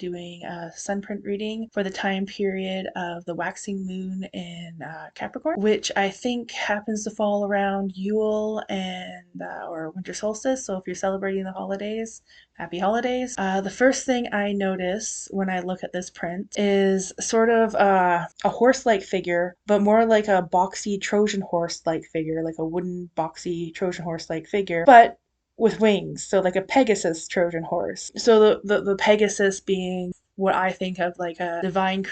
doing a sunprint reading for the time period of the waxing moon in Capricorn, which I think happens to fall around Yule and or winter solstice. So if you're celebrating the holidays, happy holidays. The first thing I notice when I look at this print is sort of a horse-like figure, but more like a boxy Trojan horse-like figure, like a wooden boxy Trojan horse-like figure, but with wings, so like a Pegasus Trojan horse. So the Pegasus being what I think of like a divine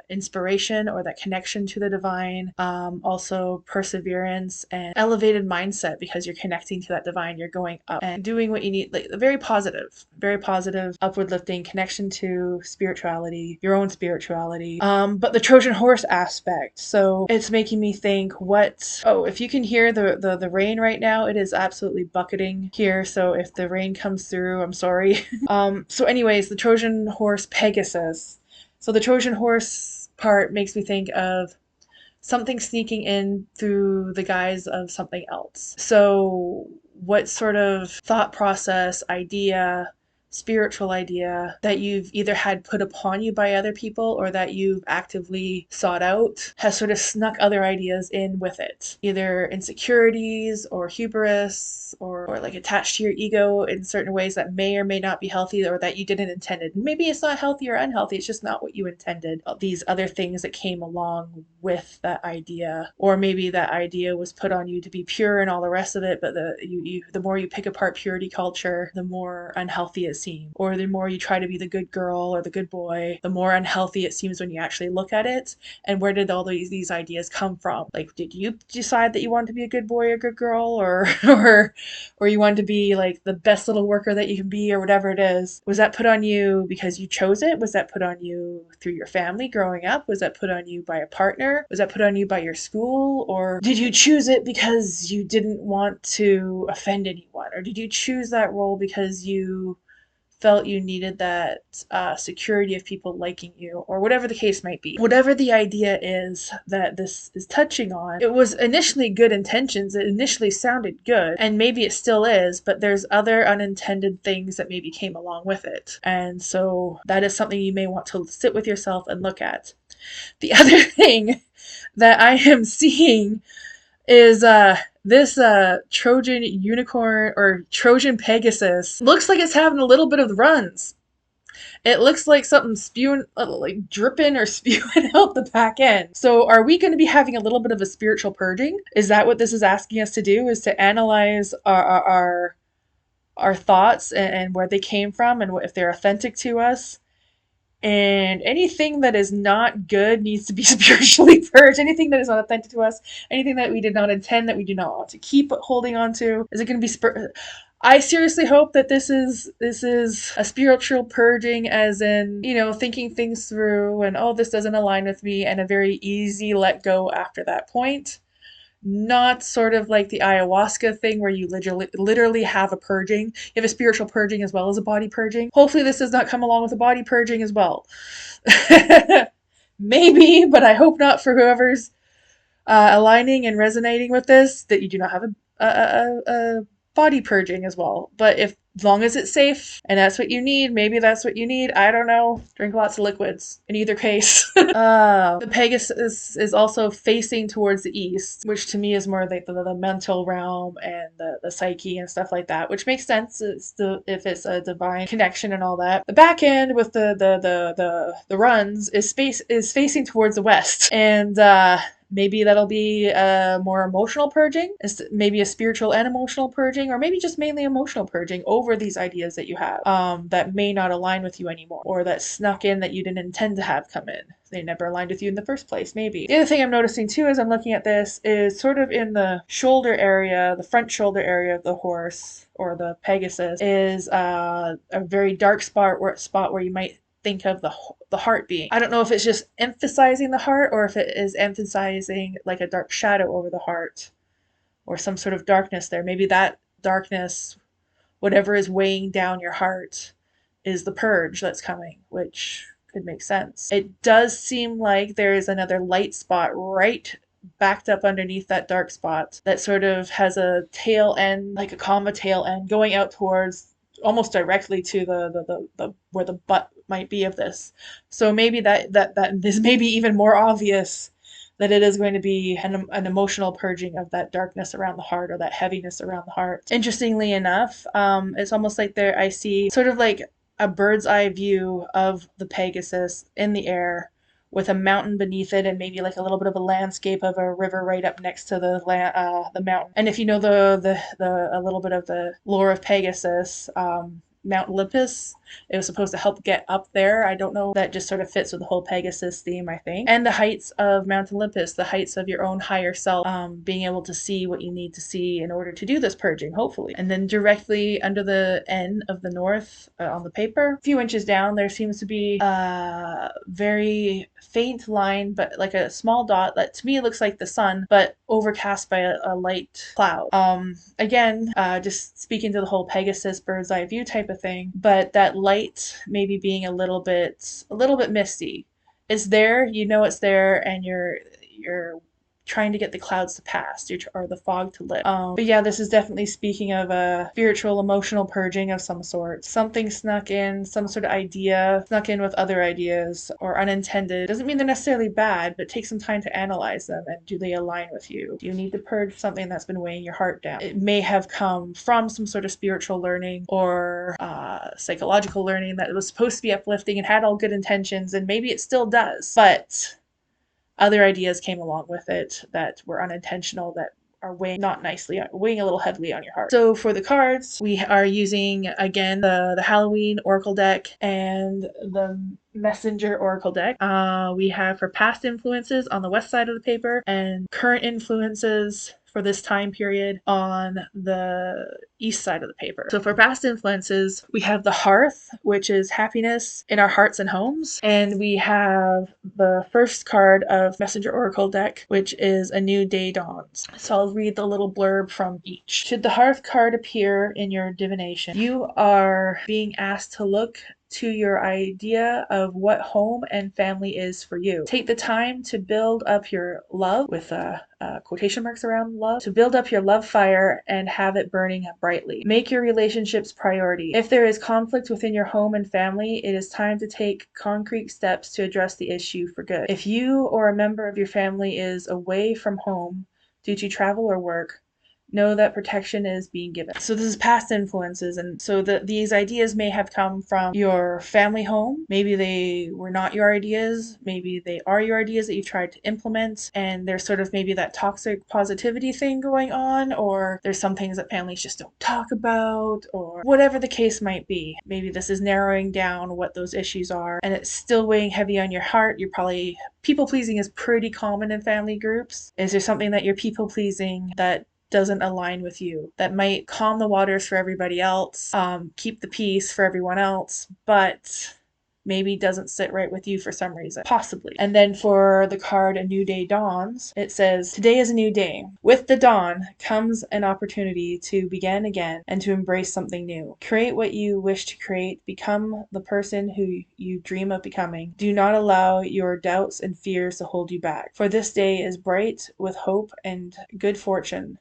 inspiration or that connection to the divine, also perseverance and elevated mindset because you're connecting to that divine, you're going up and doing what you need, like very positive, upward lifting connection to spirituality, your own spirituality. But the Trojan horse aspect, so it's making me think if you can hear the rain right now, it is absolutely bucketing here, so if the rain comes through, I'm sorry. So anyways, the Trojan horse Pegasus. So the Trojan horse part makes me think of something sneaking in through the guise of something else. So what sort of thought process, idea, spiritual idea that you've either had put upon you by other people or that you've actively sought out has sort of snuck other ideas in with it. Either insecurities or hubris or like attached to your ego in certain ways that may or may not be healthy or that you didn't intend. Maybe it's not healthy or unhealthy, it's just not what you intended. These other things that came along with that idea, or maybe that idea was put on you to be pure and all the rest of it, but the more you pick apart purity culture, the more unhealthy it seems. Or the more you try to be the good girl or the good boy, the more unhealthy it seems when you actually look at it. And where did all these ideas come from? Like, did you decide that you wanted to be a good boy or good girl, or you wanted to be like the best little worker that you can be, or whatever it is? Was that put on you because you chose it? Was that put on you through your family growing up? Was that put on you by a partner? Was that put on you by your school? Or did you choose it because you didn't want to offend anyone? Or did you choose that role because you felt you needed that security of people liking you, or whatever the case might be? Whatever the idea is that this is touching on, it was initially good intentions. It initially sounded good, and maybe it still is, but there's other unintended things that maybe came along with it. And so that is something you may want to sit with yourself and look at. The other thing that I am seeing is this Trojan unicorn or Trojan Pegasus looks like it's having a little bit of the runs. It looks like something spewing, like dripping or spewing out the back end. So are we going to be having a little bit of a spiritual purging? Is that what this is asking us to do? Is to analyze our thoughts and where they came from and if they're authentic to us? And anything that is not good needs to be spiritually purged. Anything that is not authentic to us, anything that we did not intend, that we do not want to keep holding on to, is it going to be I seriously hope that this is a spiritual purging, as in, thinking things through and, oh, this doesn't align with me, and a very easy let go after that point. Not sort of like the ayahuasca thing where you literally have a purging. You have a spiritual purging as well as a body purging. Hopefully this does not come along with a body purging as well. Maybe, but I hope not for whoever's aligning and resonating with this, that you do not have a body purging as well. But as long as it's safe and that's what you need, maybe that's what you need. I don't know. Drink lots of liquids in either case. The Pegasus is also facing towards the east, which to me is more like the mental realm and the psyche and stuff like that, which makes sense. If it's a divine connection and all that. The back end with the runs is facing towards the west, and maybe that'll be a more emotional purging, maybe a spiritual and emotional purging, or maybe just mainly emotional purging over these ideas that you have that may not align with you anymore, or that snuck in that you didn't intend to have come in. They never aligned with you in the first place, maybe. The other thing I'm noticing too as I'm looking at this is sort of in the shoulder area, the front shoulder area of the horse or the Pegasus is a very dark spot where you might think of the heart being. I don't know if it's just emphasizing the heart or if it is emphasizing like a dark shadow over the heart or some sort of darkness there. Maybe that darkness, whatever is weighing down your heart, is the purge that's coming, which could make sense. It does seem like there is another light spot right backed up underneath that dark spot that sort of has a tail end, like a comma tail end, going out towards almost directly to the where the butt might be of this. So maybe that this may be even more obvious that it is going to be an emotional purging of that darkness around the heart or that heaviness around the heart. Interestingly enough, it's almost like there I see sort of like a bird's eye view of the Pegasus in the air with a mountain beneath it and maybe like a little bit of a landscape of a river right up next to the mountain. And if you know the a little bit of the lore of Pegasus, Mount Olympus. It was supposed to help get up there. I don't know. That just sort of fits with the whole Pegasus theme, I think. And the heights of Mount Olympus, the heights of your own higher self, being able to see what you need to see in order to do this purging, hopefully. And then directly under the N of the north on the paper, a few inches down, there seems to be a very faint line, but like a small dot that to me looks like the sun, but overcast by a light cloud. Again, just speaking to the whole Pegasus bird's eye view type of thing, but that light maybe being a little bit misty. It's there, you know it's there, and you're trying to get the clouds to pass or the fog to lift. But yeah, this is definitely speaking of a spiritual, emotional purging of some sort. Something snuck in, some sort of idea snuck in with other ideas or unintended. Doesn't mean they're necessarily bad, but take some time to analyze them and do they align with you? Do you need to purge something that's been weighing your heart down? It may have come from some sort of spiritual learning or psychological learning that was supposed to be uplifting and had all good intentions, and maybe it still does, but other ideas came along with it that were unintentional, that are weighing not nicely, weighing a little heavily on your heart. So for the cards, we are using, again, the Halloween Oracle deck and the Messenger Oracle deck. We have for past influences on the west side of the paper and current influences for this time period on the east side of the paper. So for past influences, we have the hearth, which is happiness in our hearts and homes. And we have the first card of Messenger Oracle deck, which is a new day dawns. So I'll read the little blurb from each. Should the hearth card appear in your divination, you are being asked to look to your idea of what home and family is for you. Take the time to build up your love, with quotation marks around love, to build up your love fire and have it burning brightly. Make your relationships priority. If there is conflict within your home and family, it is time to take concrete steps to address the issue for good. If you or a member of your family is away from home due to travel or work, know that protection is being given. So this is past influences, and so these ideas may have come from your family home. Maybe they were not your ideas. Maybe they are your ideas that you tried to implement, and there's sort of maybe that toxic positivity thing going on, or there's some things that families just don't talk about, or whatever the case might be. Maybe this is narrowing down what those issues are, and it's still weighing heavy on your heart. You're probably, people pleasing is pretty common in family groups. Is there something that you're people pleasing that doesn't align with you, that might calm the waters for everybody else, keep the peace for everyone else, but maybe doesn't sit right with you for some reason, possibly. And then for the card A New Day Dawns, it says, today is a new day. With the dawn comes an opportunity to begin again and to embrace something new. Create what you wish to create. Become the person who you dream of becoming. Do not allow your doubts and fears to hold you back. For this day is bright with hope and good fortune.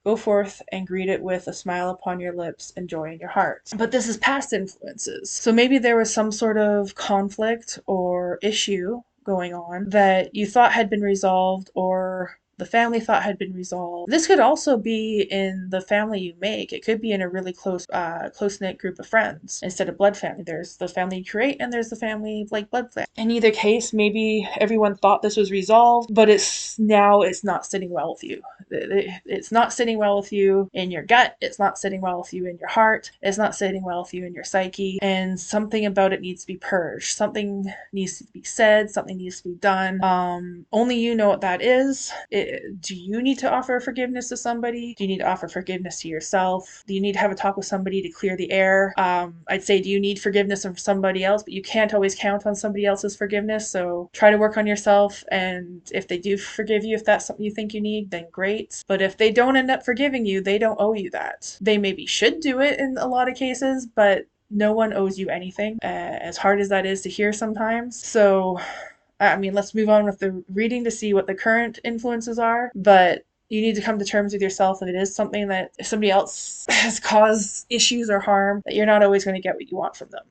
Go forth and greet it with a smile upon your lips and joy in your heart. But this is past influences. So maybe there was some sort of conflict or issue going on that you thought had been resolved, or the family thought had been resolved. This could also be in the family you make. It could be in a really close-knit group of friends instead of blood family. There's the family you create and there's the family like blood family. In either case, maybe everyone thought this was resolved, but it's not sitting well with you. It's not sitting well with you in your gut. It's not sitting well with you in your heart. It's not sitting well with you in your psyche. And something about it needs to be purged. Something needs to be said. Something needs to be done. Only you know what that is. Do you need to offer forgiveness to somebody? Do you need to offer forgiveness to yourself? Do you need to have a talk with somebody to clear the air? I'd say, do you need forgiveness from somebody else? But you can't always count on somebody else's forgiveness. So try to work on yourself. And if they do forgive you, if that's something you think you need, then great. But if they don't end up forgiving you, they don't owe you that. They maybe should do it in a lot of cases, but no one owes you anything, as hard as that is to hear sometimes. So I mean, let's move on with the reading to see what the current influences are, but you need to come to terms with yourself that it is something that if somebody else has caused issues or harm, that you're not always going to get what you want from them.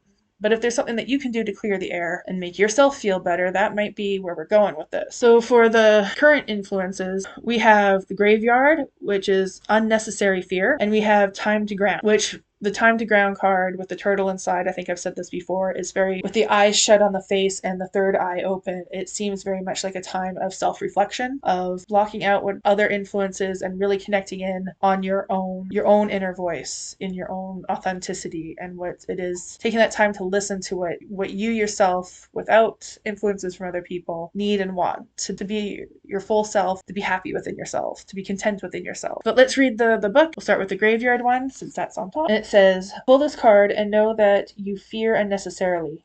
But if there's something that you can do to clear the air and make yourself feel better, that might be where we're going with this. So for the current influences, we have the graveyard, which is unnecessary fear, and we have time to ground, which the time to ground card with the turtle inside, I think I've said this before, is very, with the eyes shut on the face and the third eye open, it seems very much like a time of self-reflection, of blocking out what other influences and really connecting in on your own inner voice, in your own authenticity, and what it is, taking that time to listen to what you yourself, without influences from other people, need and want, to be your full self, to be happy within yourself, to be content within yourself. But let's read the book. We'll start with the graveyard one, since that's on top. And it says, pull this card and know that you fear unnecessarily.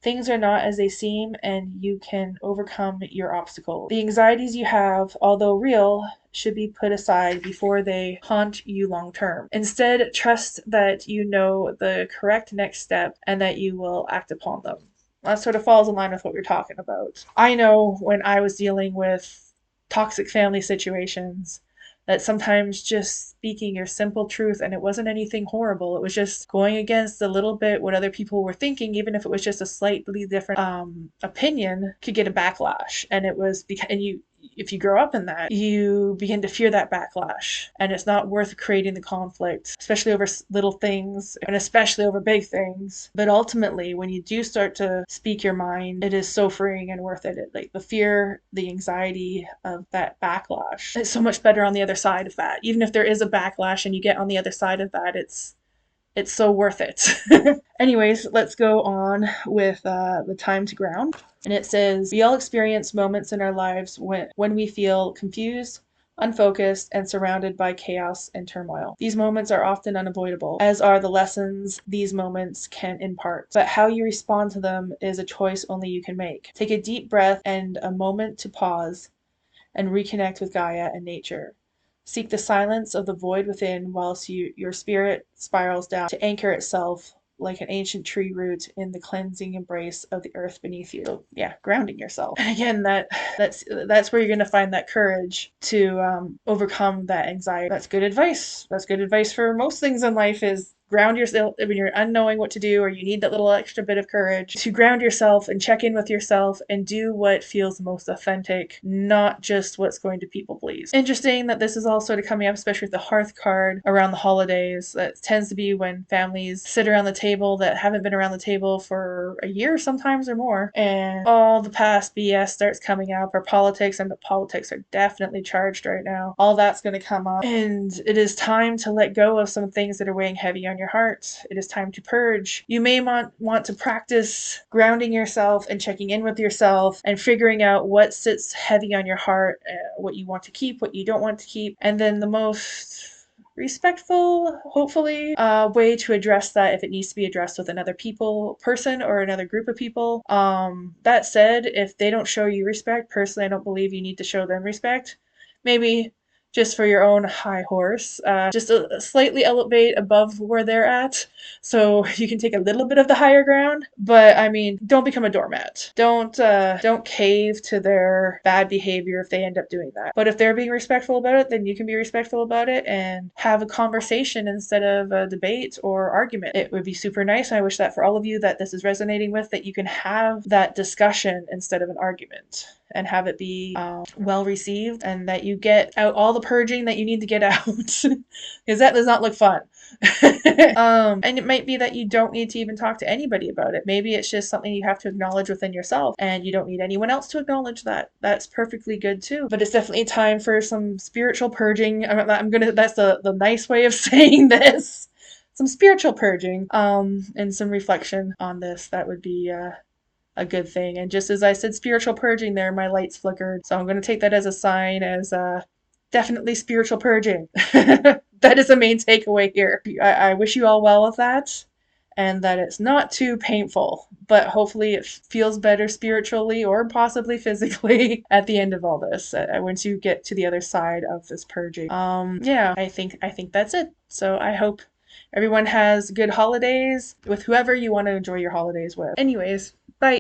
Things are not as they seem, and you can overcome your obstacles. The anxieties you have, although real, should be put aside before they haunt you long term. Instead, trust that you know the correct next step and that you will act upon them. That sort of falls in line with what we're talking about. I know when I was dealing with toxic family situations, that sometimes just speaking your simple truth, and it wasn't anything horrible, it was just going against a little bit what other people were thinking, even if it was just a slightly different opinion, could get a backlash. And it was because, and if you grow up in that, you begin to fear that backlash, and it's not worth creating the conflict, especially over little things and especially over big things. But ultimately, when you do start to speak your mind, it is so freeing and worth it. Like the fear, the anxiety of that backlash, it's so much better on the other side of that. Even if there is a backlash and you get on the other side of that, it's so worth it. Anyways, let's go on with the time to ground. And it says, we all experience moments in our lives when we feel confused, unfocused, and surrounded by chaos and turmoil. These moments are often unavoidable, as are the lessons these moments can impart. But how you respond to them is a choice only you can make. Take a deep breath and a moment to pause and reconnect with Gaia and nature. Seek the silence of the void within whilst your spirit spirals down to anchor itself like an ancient tree root in the cleansing embrace of the earth beneath you. So, yeah, grounding yourself. And again, that's where you're going to find that courage to overcome that anxiety. That's good advice. That's good advice for most things in life, is ground yourself when you're unknowing what to do, or you need that little extra bit of courage to ground yourself and check in with yourself and do what feels most authentic, not just what's going to people please. Interesting that this is all sort of coming up, especially with the hearth card around the holidays. That tends to be when families sit around the table that haven't been around the table for a year sometimes or more, and all the past BS starts coming up, or politics, and the politics are definitely charged right now. All that's going to come up, and it is time to let go of some things that are weighing heavy on your heart. It is time to purge. You may want to practice grounding yourself and checking in with yourself and figuring out what sits heavy on your heart, what you want to keep, what you don't want to keep, and then the most respectful, hopefully, way to address that if it needs to be addressed with another person or another group of people. That said, if they don't show you respect, personally, I don't believe you need to show them respect. Maybe just for your own high horse, just slightly elevate above where they're at, so you can take a little bit of the higher ground. But I mean, don't become a doormat. Don't cave to their bad behavior if they end up doing that. But if they're being respectful about it, then you can be respectful about it and have a conversation instead of a debate or argument. It would be super nice, and I wish that for all of you that this is resonating with, that you can have that discussion instead of an argument, and have it be well received, and that you get out all the purging that you need to get out, because that does not look fun. And it might be that you don't need to even talk to anybody about it. Maybe it's just something you have to acknowledge within yourself, and you don't need anyone else to acknowledge that. That's perfectly good too. But it's definitely time for some spiritual purging. That's the nice way of saying this. Some spiritual purging, and some reflection on this. That would be a good thing. And just as I said spiritual purging there, my lights flickered. So I'm going to take that as a sign, as definitely spiritual purging. That is the main takeaway here. I wish you all well with that, and that it's not too painful, but hopefully it feels better spiritually or possibly physically at the end of all this, once you get to the other side of this purging. Yeah, I think that's it. So I hope everyone has good holidays with whoever you want to enjoy your holidays with. Anyways, bye.